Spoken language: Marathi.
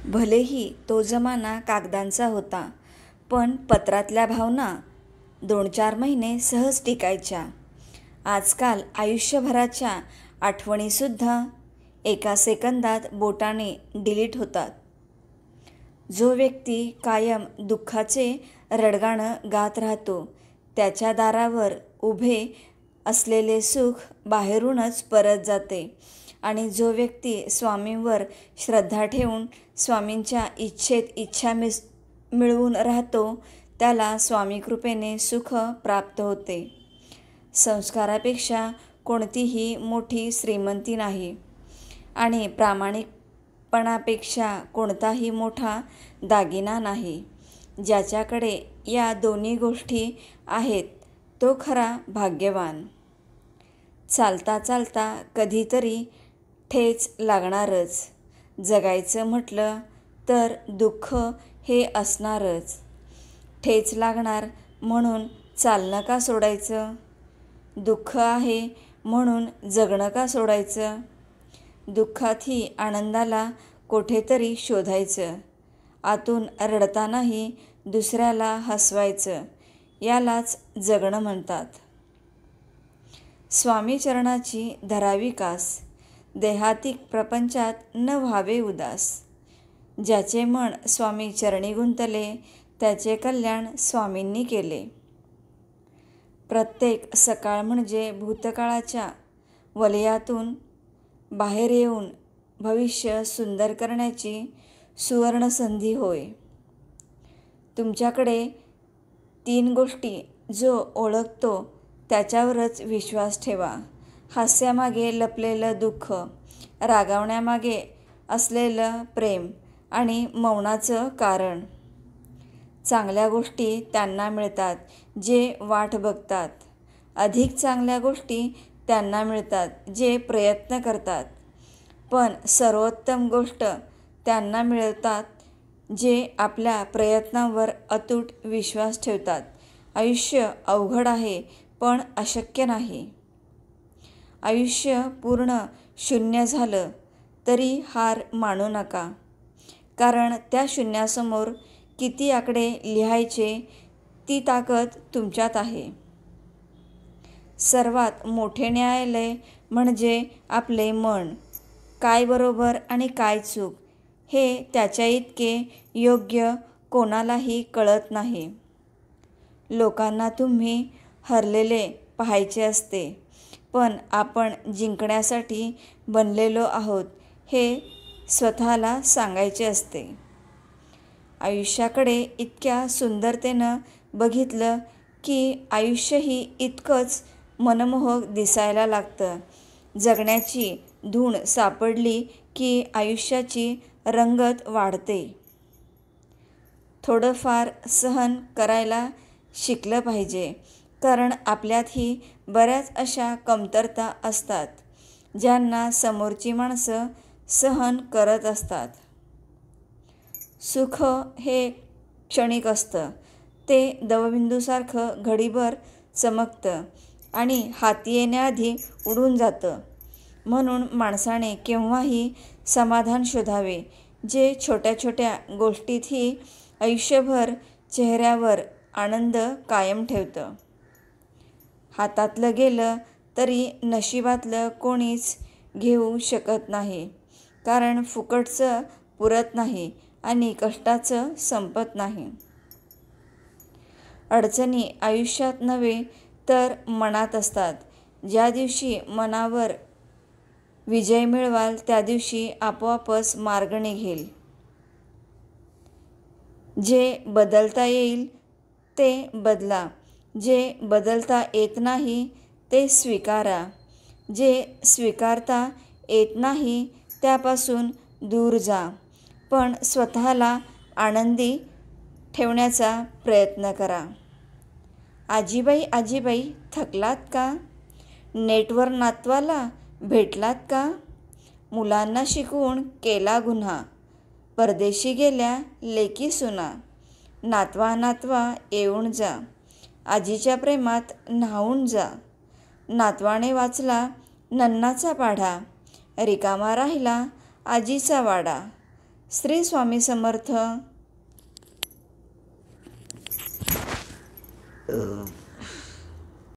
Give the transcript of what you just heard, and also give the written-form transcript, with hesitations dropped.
भलेही तो जमाना कागदांचा होता, पण पत्रातल्या भावना 2-4 महिने सहज टिकायच्या. आजकाल आयुष्यभराच्या आठवणीसुद्धा एका सेकंदात बोटाने डिलीट होतात. जो व्यक्ती कायम दुःखाचे रडगाणं गात राहतो, त्याच्या दारावर उभे असलेले सुख बाहेरूनच परत जाते. आणि जो व्यक्ती स्वामींवर श्रद्धा ठेवून स्वामींच्या इच्छेत इच्छा मिळवून राहतो, त्याला स्वामीकृपेने सुख प्राप्त होते. संस्कारापेक्षा कोणतीही मोठी श्रीमंती नाही आणि प्रामाणिकपणापेक्षा कोणताही मोठा दागिना नाही. ज्याच्याकडे या दोन्ही गोष्टी आहेत, तो खरा भाग्यवान. चालता चालता कधीतरी ठेच लागणारच. जगायचं म्हटलं तर दुःख हे असणारच. ठेच लागणार म्हणून चालणं का सोडायचं? दुःख आहे म्हणून जगणं का सोडायचं? दुःखातही आनंदाला कोठेतरी शोधायचं. आतून रडतानाही दुसऱ्याला हसवायचं. यालाच जगणं म्हणतात. स्वामीचरणाची धरावी कास, देहातिक प्रपंचात न व्हावे उदास. ज्याचे मन स्वामी चरणी गुंतले, त्याचे कल्याण स्वामींनी केले. प्रत्येक सकाळ म्हणजे भूतकाळाच्या वलयातून बाहेर येऊन भविष्य सुंदर करण्याची सुवर्णसंधी होय. तुमच्याकडे 3 गोष्टी जो ओळखतो त्याच्यावरच विश्वास ठेवा. हास्यामागे लपलेलं दुःख, रागावण्यामागे असलेलं प्रेम आणि मौनाचं कारण. चांगल्या गोष्टी त्यांना मिळतात जे वाट बघतात. अधिक चांगल्या गोष्टी त्यांना मिळतात जे प्रयत्न करतात. पण सर्वोत्तम गोष्ट त्यांना मिळतात जे आपल्या प्रयत्नांवर अतूट विश्वास ठेवतात. आयुष्य अवघड आहे, पण अशक्य नाही. आयुष्य पूर्ण शून्य झालं तरी हार मानू नका, कारण त्या शून्यासमोर किती आकडे लिहायचे ती ताकद तुमच्यात आहे. सर्वात मोठे न्यायालय म्हणजे आपले मन. काय बरोबर आणि काय चूक हे त्याच्या इतके योग्य कोणालाही कळत नाही. लोकांना तुम्ही हरलेले पाहायचे असते, पण आपण जिंकण्यासाठी बनलेलो आहोत हे स्वतःला सांगायचे असते. आयुष्याकडे इतक्या सुंदरतेनं बघितलं की आयुष्यही इतकंच मनमोहक दिसायला लागतं. जगण्याची धून सापडली की आयुष्याची रंगत वाढते. थोडंफार सहन करायला शिकलं पाहिजे, कारण आपल्यातही बऱ्याच अशा कमतरता असतात ज्यांना समोरची माणसं सहन करत असतात. सुख हे क्षणिक असतं. ते दवबिंदूसारखं घडीभर चमकतं आणि हाती येण्याआधी उडून जातं. म्हणून माणसाने केव्हाही समाधान शोधावे, जे छोट्या छोट्या गोष्टीतही आयुष्यभर चेहऱ्यावर आनंद कायम ठेवतं. हातातलं गेलं तरी नशिबातलं कोणीच घेऊ शकत नाही, कारण फुकटचं पुरत नाही आणि कष्टाचं संपत नाही. अडचणी आयुष्यात नव्हे तर मनात असतात. ज्या दिवशी मनावर विजय मिळवाल त्या दिवशी आपोआपच मार्ग निघेल. जे बदलता येईल ते बदला. जे बदलता येत नाही ते स्वीकारा. जे स्वीकारता येत नाही त्यापासून दूर जा. पण स्वतःला आनंदी ठेवण्याचा प्रयत्न करा. आजीबाई आजीबाई थकलात का? नेटवर नातवाला भेटलात का? मुलांना शिकवून केला गुन्हा, परदेशी गेल्या लेकी सुना. नातवा नातवा येऊन जा, आजीच्या प्रेमात न्हावून जा. नातवाने वाचला नन्नाचा पाढा, रिकामा राहिला आजीचा वाडा. श्री स्वामी समर्थ.